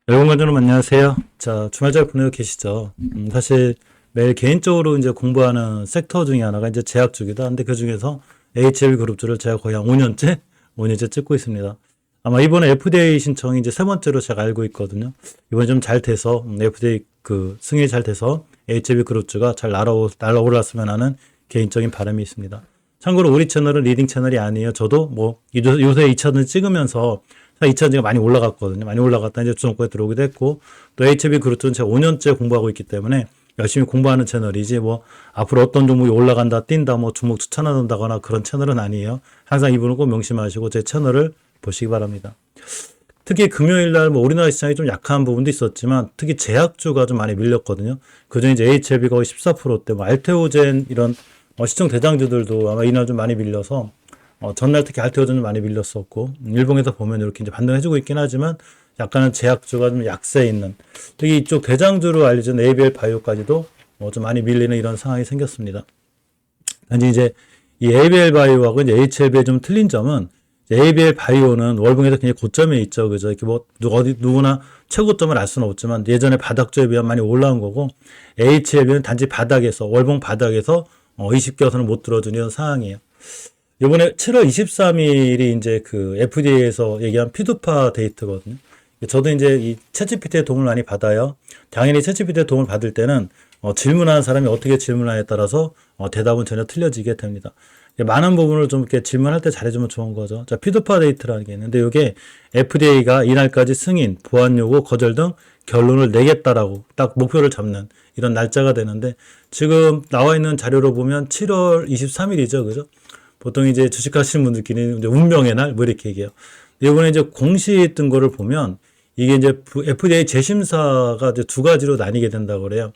여러분 관众안녕하세요. 자, 주말 잘 보내고 계시죠? 사실 매일 개인적으로 이제 공부하는 섹터 중에 하나가 이제 제약주기다. 근데 그 중에서 HLB 그룹주를 제가 거의 한 5년째 찍고 있습니다. 아마 이번에 FDA 신청이 이제 세 번째로 제가 알고 있거든요. 이번에 좀 잘 돼서, FDA 그 승인이 잘 돼서 HLB 그룹주가 잘 날아올랐으면 하는 개인적인 바람이 있습니다. 참고로 우리 채널은 리딩 채널이 아니에요. 저도 뭐 요새 2차전 찍으면서 2차전지가 많이 올라갔거든요. 많이 올라갔다 이제 주정권에 들어오기도 했고, 또 HB 그룹은 제가 5년째 공부하고 있기 때문에 열심히 공부하는 채널이지 뭐 앞으로 어떤 종목이 올라간다 뛴다 뭐 종목 추천한다거나 그런 채널은 아니에요. 항상 이 부분은 꼭 명심하시고 제 채널을 보시기 바랍니다. 특히 금요일 날 뭐 우리나라 시장이 좀 약한 부분도 있었지만 특히 제약주가 좀 많이 밀렸거든요. 그중에 이제 HLB가 거의 14%대, 뭐 알테오젠 이런 시총 대장주들도 아마 이날 좀 많이 밀려서 전날 특히 알테오젠 좀 많이 밀렸었고, 일봉에서 보면 이렇게 이제 반등해주고 있긴 하지만 약간은 제약주가 좀 약세에 있는, 특히 이쪽 대장주로 알려진 ABL 바이오까지도 좀 많이 밀리는 이런 상황이 생겼습니다. 단지 이제 이 ABL 바이오하고 이제 HLB에 좀 틀린 점은, ABL 바이오는 월봉에서 굉장히 고점에 있죠. 그죠? 이렇게 뭐 누구나 최고점을 알 수는 없지만 예전에 바닥주에 비하면 많이 올라온 거고, HLB는 단지 바닥에서, 월봉 바닥에서 20개선을 못 들어주는 이런 상황이에요. 이번에 7월 23일이 이제 그 FDA에서 얘기한 피두파 데이트거든요. 저도 이제 이 챗GPT의 도움을 많이 받아요. 당연히 챗GPT의 도움을 받을 때는 질문하는 사람이 어떻게 질문하냐에 따라서 대답은 전혀 틀려지게 됩니다. 많은 부분을 좀 이렇게 질문할 때 잘해주면 좋은 거죠. 자, 피두파 데이트라는 게 있는데 이게 FDA가 이날까지 승인, 보안 요구, 거절 등 결론을 내겠다라고 딱 목표를 잡는 이런 날짜가 되는데, 지금 나와 있는 자료로 보면 7월 23일이죠. 그죠? 보통 이제 주식하시는 분들끼리 이제 운명의 날 뭐 이렇게 얘기해요. 이번에 이제 공시 뜬 거를 보면 이게 이제 FDA 재심사가 이제 두 가지로 나뉘게 된다고 그래요.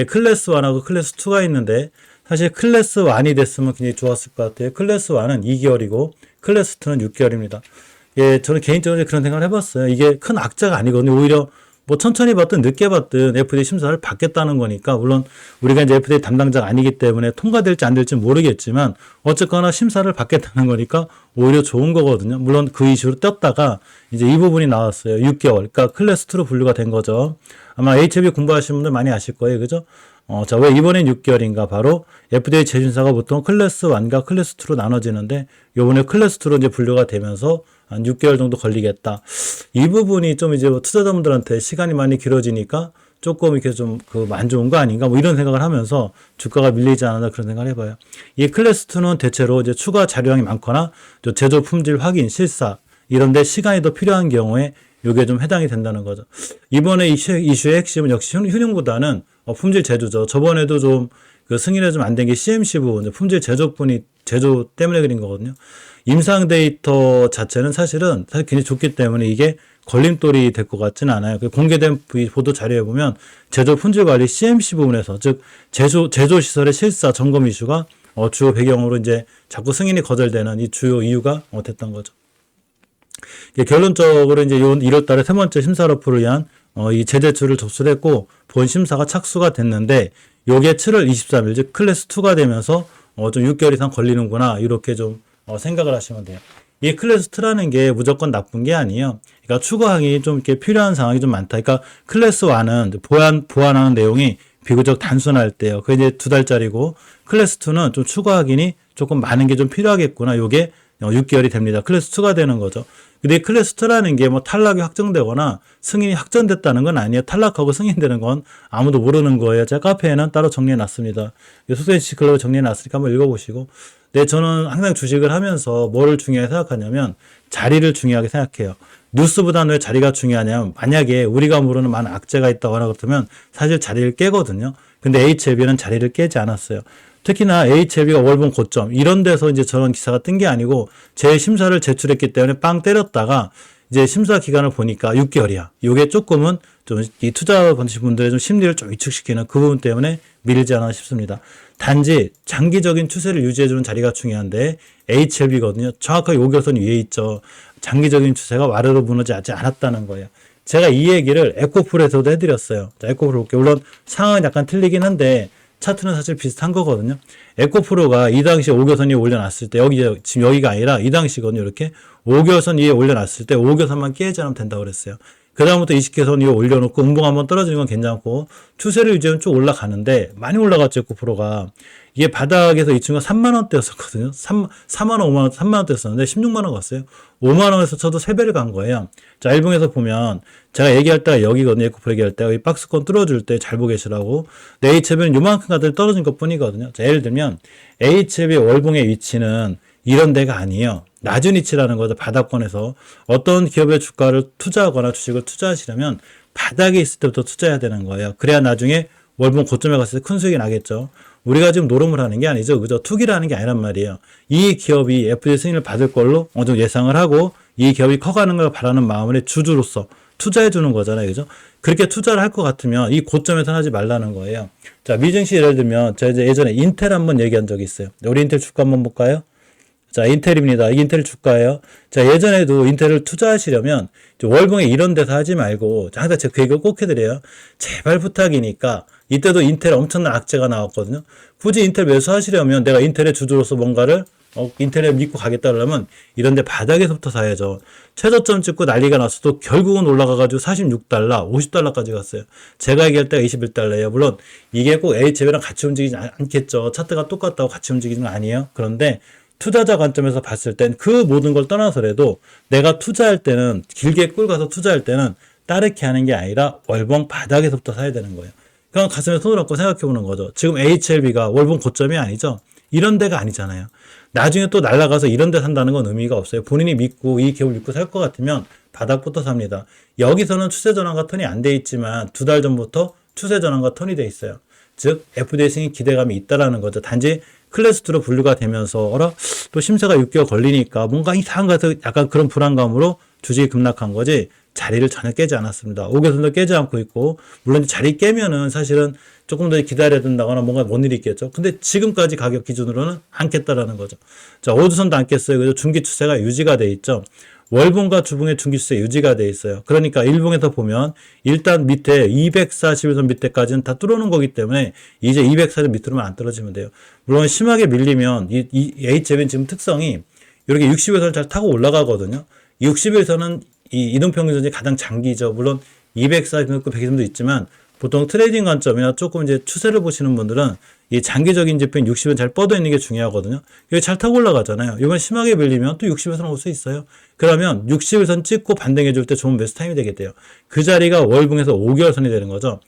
클래스 1하고 클래스 2가 있는데, 사실 클래스 1이 됐으면 굉장히 좋았을 것 같아요. 클래스 1은 2개월이고 클래스 2는 6개월입니다. 예, 저는 개인적으로 그런 생각을 해봤어요. 이게 큰 악재가 아니거든요. 오히려 뭐 천천히 받든 늦게 받든 FDA 심사를 받겠다는 거니까, 물론 우리가 이제 FDA 담당자가 아니기 때문에 통과될지 안 될지 모르겠지만 어쨌거나 심사를 받겠다는 거니까 오히려 좋은 거거든요. 물론 그 이슈로 떴다가 이제 이 부분이 나왔어요. 6개월. 그러니까 클래스 2로 분류가 된 거죠. 아마 HB 공부하시는 분들 많이 아실 거예요. 그죠? 자, 왜 이번엔 6개월인가? 바로 FDA 재심사가 보통 클래스 1과 클래스 2로 나눠지는데, 요번에 클래스 2로 이제 분류가 되면서 한 6개월 정도 걸리겠다. 이 부분이 좀 이제 투자자분들한테 시간이 많이 길어지니까 조금 이렇게 좀 안 좋은 거 아닌가? 뭐 이런 생각을 하면서 주가가 밀리지 않았나 그런 생각을 해봐요. 이 클래스 2는 대체로 이제 추가 자료량이 많거나 제조 품질 확인, 실사 이런데 시간이 더 필요한 경우에 이게 좀 해당이 된다는 거죠. 이번에 이슈의 핵심은 역시 효능보다는 품질 제조죠. 저번에도 좀 그 승인이 좀 안 된 게 CMC 부분, 품질 제조분이 제조 때문에 그린 거거든요. 임상 데이터 자체는 사실 굉장히 좋기 때문에 이게 걸림돌이 될 것 같지는 않아요. 공개된 보도 자료에 보면 제조 품질 관리 CMC 부분에서, 즉 제조 시설의 실사 점검 이슈가 주요 배경으로 이제 자꾸 승인이 거절되는 이 주요 이유가 됐던 거죠. 결론적으로 이제 1월 달에 세 번째 심사 러프를 위한 이 제재출을 접수를 했고, 본 심사가 착수가 됐는데, 요게 7월 23일, 즉 클래스 2가 되면서 좀 6개월 이상 걸리는구나, 이렇게 좀 생각을 하시면 돼요. 이 클래스 2라는 게 무조건 나쁜 게 아니에요. 그러니까 추가항이 좀 이렇게 필요한 상황이 좀 많다. 그러니까 클래스 1은 보완하는 내용이 비교적 단순할 때요. 그게 이제 2달짜리고, 클래스 2는 좀 추가 확인이 조금 많은 게 좀 필요하겠구나. 요게 6개월이 됩니다. 클래스 2가 되는 거죠. 근데 클래스 2라는 게 뭐 탈락이 확정되거나 승인이 확정됐다는 건 아니에요. 탈락하고 승인되는 건 아무도 모르는 거예요. 제가 카페에는 따로 정리해 놨습니다. 소세지 클럽에 정리해 놨으니까 한번 읽어보시고. 네, 저는 항상 주식을 하면서 뭐를 중요하게 생각하냐면 자리를 중요하게 생각해요. 뉴스보다는 왜 자리가 중요하냐면, 만약에 우리가 모르는 많은 악재가 있다거나 그렇다면 사실 자리를 깨거든요. 근데 HLB는 자리를 깨지 않았어요. 특히나 HLB가 월봉 고점 이런 데서 이제 저런 기사가 뜬 게 아니고, 제 심사를 제출했기 때문에 빵 때렸다가 이제 심사 기간을 보니까 6개월이야. 이게 조금은 좀 이 투자 분들의 좀 심리를 좀 위축시키는 그 부분 때문에 밀리지 않아 싶습니다. 단지 장기적인 추세를 유지해주는 자리가 중요한데 HLB거든요. 정확하게 5개월선 위에 있죠. 장기적인 추세가 와르르 무너지지 않았다는 거예요. 제가 이 얘기를 에코풀에서도 해드렸어요. 자, 에코풀 볼게요. 물론 상황은 약간 틀리긴 한데 차트는 사실 비슷한 거거든요. 에코프로가 이 당시 5개선 위에 올려놨을 때, 지금 여기가 아니라 이 당시거든요. 이렇게 5개선 위에 올려놨을 때 5개선만 깨지 않으면 된다고 그랬어요. 그 다음부터 20개선 이거 올려놓고 음봉 한번 떨어지는 건 괜찮고 추세를 유지하면 쭉 올라가는데 많이 올라갔죠. 에코프로가. 이게 바닥에서 이 친구가 3만 원대였었거든요. 4만 원, 5만 원, 3만 원대였었는데 16만 원 갔어요. 5만 원에서 쳐도 3배를 간 거예요. 자, 일봉에서 보면 제가 얘기할 때가 여기거든요. 에코프로 얘기할 때가 이 박스권 뚫어줄 때 잘 보고 계시라고. HLB는 요만큼 가들 떨어진 것 뿐이거든요. 자, 예를 들면 HLB 월봉의 위치는 이런 데가 아니에요. 낮은 위치라는 거죠. 바닥권에서 어떤 기업의 주가를 투자하거나 주식을 투자하시려면 바닥에 있을 때부터 투자해야 되는 거예요. 그래야 나중에 월봉 고점에 갔을 때 큰 수익이 나겠죠. 우리가 지금 노름을 하는 게 아니죠. 그죠? 투기를 하는 게 아니란 말이에요. 이 기업이 FD 승인을 받을 걸로 어느 정도 예상을 하고 이 기업이 커가는 걸 바라는 마음의 주주로서 투자해 주는 거잖아요. 그죠? 그렇게 투자를 할 것 같으면 이 고점에서 하지 말라는 거예요. 자, 미증시 예를 들면 제가 이제 예전에 인텔 한번 얘기한 적이 있어요. 우리 인텔 주가 한번 볼까요? 자, 인텔입니다. 이 인텔 주가예요. 자, 예전에도 인텔을 투자하시려면 월봉에 이런 데서 하지 말고 항상 제가 그 얘기를 꼭 해드려요. 제발 부탁이니까 이때도 인텔 엄청난 악재가 나왔거든요. 굳이 인텔 매수하시려면 내가 인텔의 주주로서 뭔가를 인텔에 믿고 가겠다 그러면 이런 데 바닥에서부터 사야죠. 최저점 찍고 난리가 났어도 결국은 올라가가지고 46달러, 50달러까지 갔어요. 제가 얘기할 때가 21달러예요. 물론 이게 꼭 HLB랑 같이 움직이지 않겠죠. 차트가 똑같다고 같이 움직이는 건 아니에요. 그런데 투자자 관점에서 봤을 땐 그 모든 걸 떠나서라도 내가 투자할 때는 길게 끌고 가서 투자할 때는 따르게 하는 게 아니라 월봉 바닥에서부터 사야 되는 거예요. 그럼 가슴에 손을 얹고 생각해 보는 거죠. 지금 HLB가 월봉 고점이 아니죠. 이런 데가 아니잖아요. 나중에 또 날아가서 이런 데 산다는 건 의미가 없어요. 본인이 믿고 이 기업을 믿고 살 것 같으면 바닥부터 삽니다. 여기서는 추세 전환과 턴이 안 돼 있지만 2달 전부터 추세 전환과 턴이 돼 있어요. 즉 FDA 승인 기대감이 있다라는 거죠. 단지 클래스2로 분류가 되면서 또 심사가 6개월 걸리니까 뭔가 이상한 것 같아서 약간 그런 불안감으로 주식이 급락한 거지 자리를 전혀 깨지 않았습니다. 5개선도 깨지 않고 있고 물론 자리 깨면은 사실은 조금 더 기다려야 된다거나 뭔가 뭔 일이 있겠죠. 근데 지금까지 가격 기준으로는 안 깼다라는 거죠. 자, 5주선도 안 깼어요. 그래서 중기 추세가 유지가 돼 있죠. 월봉과 주봉의 중기 추세 유지가 돼 있어요. 그러니까 일봉에서 보면 일단 밑에 241선 밑에까지는 다 뚫어놓은 거기 때문에 이제 240선 밑으로만 안 떨어지면 돼요. 물론 심하게 밀리면 이 HLB는 지금 특성이 이렇게 60일선을 잘 타고 올라가거든요. 60일선은 이 이동평균선이 가장 장기죠. 물론 240선, 120선도 있지만 보통 트레이딩 관점이나 조금 이제 추세를 보시는 분들은 이 장기적인 지표인 60은 잘 뻗어 있는 게 중요하거든요. 이게 잘 타고 올라가잖아요. 이건 심하게 밀리면 또 60에선 올 수 있어요. 그러면 60일선 찍고 반등해 줄 때 좋은 매수 타임이 되겠대요. 그 자리가 월봉에서 5개월선이 되는 거죠.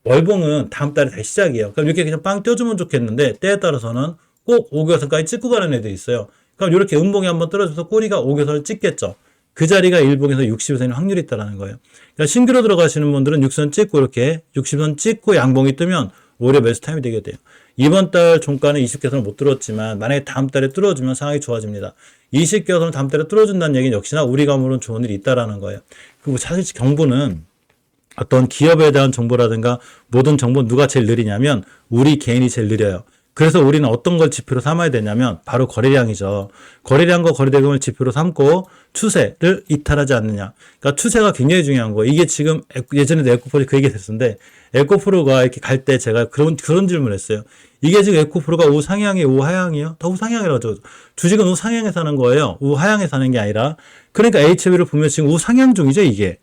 월봉은 다음 달에 다시 시작이에요. 그럼 이렇게 그냥 빵 떼어주면 좋겠는데 때에 따라서는 꼭 5개월선까지 찍고 가는 애들이 있어요. 그럼 이렇게 음봉이 한번 떨어져서 꼬리가 5개월선을 찍겠죠. 그 자리가 일봉에서 60선일 확률이 있다는 거예요. 그러니까 신규로 들어가시는 분들은 6선 찍고 이렇게 60선 찍고 양봉이 뜨면 오히려 매수 타임이 되게 돼요. 이번 달 종가는 20개선을 못 뚫었지만 만약에 다음 달에 뚫어주면 상황이 좋아집니다. 20개선을 다음 달에 뚫어준다는 얘기는 역시나 우리가 모르는 좋은 일이 있다라는 거예요. 그리고 사실 정보는 어떤 기업에 대한 정보라든가 모든 정보는 누가 제일 느리냐면 우리 개인이 제일 느려요. 그래서 우리는 어떤 걸 지표로 삼아야 되냐면 바로 거래량이죠. 거래량과 거래대금을 지표로 삼고 추세를 이탈하지 않느냐. 그러니까 추세가 굉장히 중요한 거예요. 이게 지금 예전에도 에코프로 그 얘기 됐었는데 에코프로가 이렇게 갈 때 제가 그런 질문을 했어요. 이게 지금 에코프로가 우상향이에요? 우하향이에요? 다 우상향이라고 하죠. 주식은 우상향에 사는 거예요. 우하향에 사는 게 아니라. 그러니까 HLB를 보면 지금 우상향 중이죠, 이게.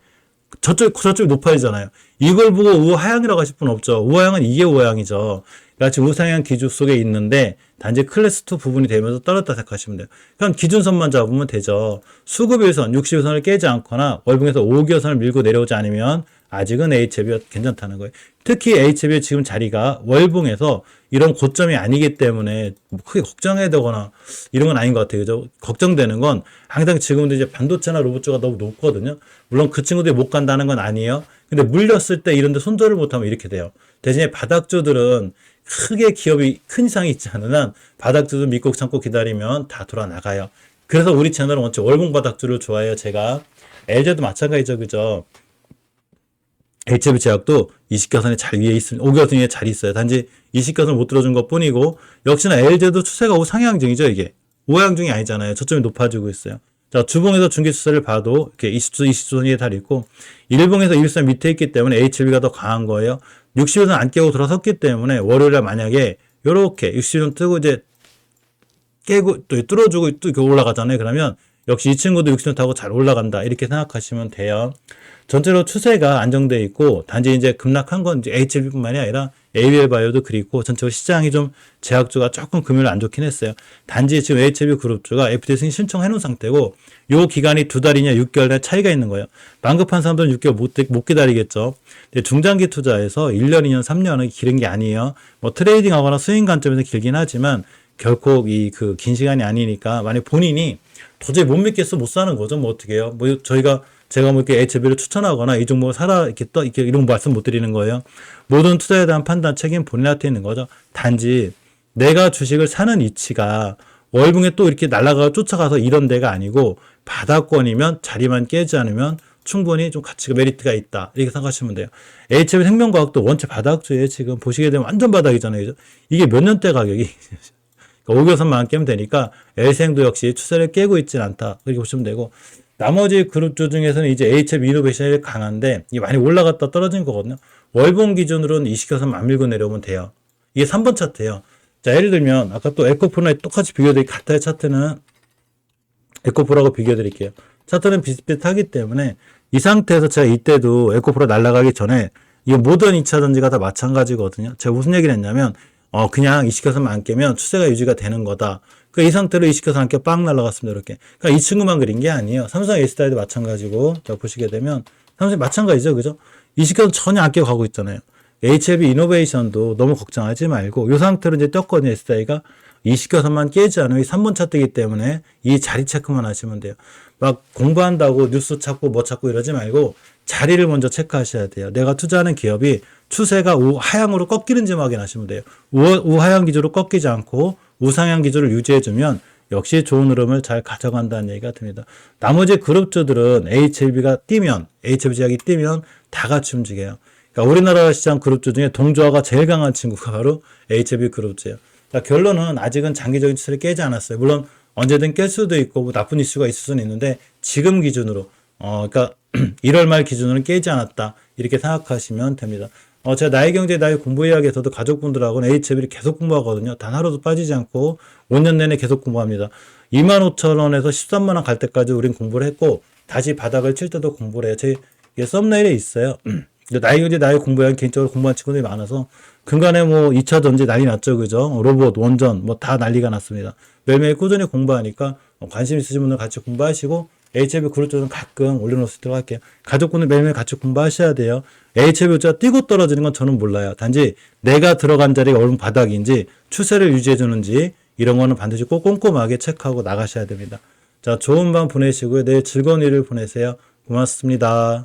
저쪽이 높아지잖아요. 이걸 보고 우하향이라고 하실 분 없죠. 우하향은 이게 우하향이죠. 그러니까 지금 우상향 기준 속에 있는데 단지 클래스2 부분이 되면서 떨어졌다 생각하시면 돼요. 그럼 기준선만 잡으면 되죠. 수급일선, 60일선을 깨지 않거나 월봉에서 5개선을 밀고 내려오지 않으면 아직은 HLB가 괜찮다는 거예요. 특히 HLB의 지금 자리가 월봉에서 이런 고점이 아니기 때문에 크게 걱정해야 되거나 이런 건 아닌 것 같아요. 그죠? 걱정되는 건 항상 지금도 이제 반도체나 로봇주가 너무 높거든요. 물론 그 친구들이 못 간다는 건 아니에요. 근데 물렸을 때 이런 데 손절을 못하면 이렇게 돼요. 대신에 바닥주들은 크게 기업이 큰 이상이 있지 않은 한 바닥주도 믿고 참고 기다리면 다 돌아 나가요. 그래서 우리 채널은 원체 월봉 바닥주를 좋아해요. 제가 LG도 마찬가지죠. 그죠? HLB 제약도 20개선에 잘 위에 있으면 5개선 위에 잘 있어요. 단지 20개선을 못 들어준 것 뿐이고 역시나 LG도 추세가 우상향 중이죠. 이게 우하향 중이 아니잖아요. 저점이 높아지고 있어요. 자, 주봉에서 중기 추세를 봐도 이렇게 20선 위에 달 있고 일봉에서 1선 밑에 있기 때문에 HLB가 더 강한 거예요. 60선 안 깨고 들어섰기 때문에 월요일에 만약에 요렇게 60선 뜨고 이제 깨고 또 뚫어주고 또 올라가잖아요. 그러면 역시 이 친구도 60년 타고 잘 올라간다. 이렇게 생각하시면 돼요. 전체로 추세가 안정돼 있고 단지 이제 급락한 건 이제 HLB뿐만이 아니라 ABL 바이오도 그리고 전체로 시장이 좀 제약주가 조금 금요일 안 좋긴 했어요. 단지 지금 HLB 그룹주가 FDA 승인 신청해 놓은 상태고 요 기간이 2달이냐 6개월이냐 차이가 있는 거예요. 반급한 사람들은 6개월 못 기다리겠죠. 근데 중장기 투자에서 1년, 2년, 3년은 길은 게 아니에요. 뭐 트레이딩 하거나 스윙 관점에서 길긴 하지만 결코 이 그 긴 시간이 아니니까 만약 본인이 도저히 못 믿겠어 못 사는 거죠. 뭐 어떻게 해요? 뭐 제가 뭐 이렇게 HB를 추천하거나 이 종목을 사라 이렇게 이런 말씀 못 드리는 거예요. 모든 투자에 대한 판단 책임 본인한테 있는 거죠. 단지 내가 주식을 사는 이치가 월봉에 또 이렇게 날아가 쫓아가서 이런 데가 아니고 바닥권이면 자리만 깨지 않으면 충분히 좀 가치가 메리트가 있다. 이렇게 생각하시면 돼요. HB 생명과학도 원체 바닥주에 지금 보시게 되면 완전 바닥이잖아요. 그죠? 이게 몇 년대 가격이 5개선만 깨면 되니까 엘생도 역시 추세를 깨고 있진 않다. 그렇게 보시면 되고 나머지 그룹주 중에서는 이제 HF 이노베이션이 강한데 이게 많이 올라갔다 떨어진 거거든요. 월봉 기준으로는 이 시켜서 안 밀고 내려오면 돼요. 이게 3번 차트예요. 자, 예를 들면 아까 또 에코프로랑 똑같이 비교드릴 같아요. 차트는 에코프로하고 비교드릴게요. 차트는 비슷비슷하기 때문에 이 상태에서 제가 이때도 에코프로 날아가기 전에 이 모든 2차 전지가 다 마찬가지거든요. 제가 무슨 얘기를 했냐면 그냥 이식해서만 안 깨면 추세가 유지가 되는 거다. 그러니까 이 상태로 이식해서 안 깨 빵 날아갔습니다. 이렇게. 그러니까 이 친구만 그린 게 아니에요. 삼성 S타일도 마찬가지고, 자, 보시게 되면, 삼성이 마찬가지죠. 그죠? 이식해서 전혀 안 깨고 가고 있잖아요. HLB 이노베이션도 너무 걱정하지 말고, 이 상태로 이제 떴거든요. S타일가. 이식해서만 깨지 않으면 3번 차트이기 때문에 이 자리 체크만 하시면 돼요. 막 공부한다고 뉴스 찾고 뭐 찾고 이러지 말고 자리를 먼저 체크하셔야 돼요. 내가 투자하는 기업이 추세가 우하향으로 꺾이는지 확인하시면 돼요. 우하향 기조로 꺾이지 않고 우상향 기조를 유지해주면 역시 좋은 흐름을 잘 가져간다는 얘기가 듭니다. 나머지 그룹주들은 HLB 제약이 뛰면 다 같이 움직여요. 그러니까 우리나라 시장 그룹주 중에 동조화가 제일 강한 친구가 바로 HLB 그룹주예요. 자, 결론은 아직은 장기적인 추세를 깨지 않았어요. 물론 언제든 깰 수도 있고 뭐 나쁜 이슈가 있을 수는 있는데 지금 기준으로 그러니까 1월 말 기준으로는 깨지 않았다. 이렇게 생각하시면 됩니다. 제가 나의 경제 나의 공부 이야기에서도 가족분들하고는 HLB를 계속 공부하거든요. 단 하루도 빠지지 않고 5년 내내 계속 공부합니다. 25,000원에서 13만원 갈 때까지 우린 공부를 했고 다시 바닥을 칠 때도 공부를 해요. 제 썸네일에 있어요. 나의 경제 나의 공부에 개인적으로 공부한 친구들이 많아서 근간에 뭐 2차 전지 난리 났죠. 그죠? 로봇, 원전 뭐 다 난리가 났습니다. 매일매일 꾸준히 공부하니까 관심 있으신 분들 같이 공부하시고 HLB 그룹주는 가끔 올려놓을 수 있도록 할게요. 가족분들 매일매일 같이 공부하셔야 돼요. HLB가 뛰고 떨어지는 건 저는 몰라요. 단지 내가 들어간 자리가 얼른 바닥인지 추세를 유지해주는지 이런 거는 반드시 꼭 꼼꼼하게 체크하고 나가셔야 됩니다. 자, 좋은 밤 보내시고요. 내일 즐거운 일을 보내세요. 고맙습니다.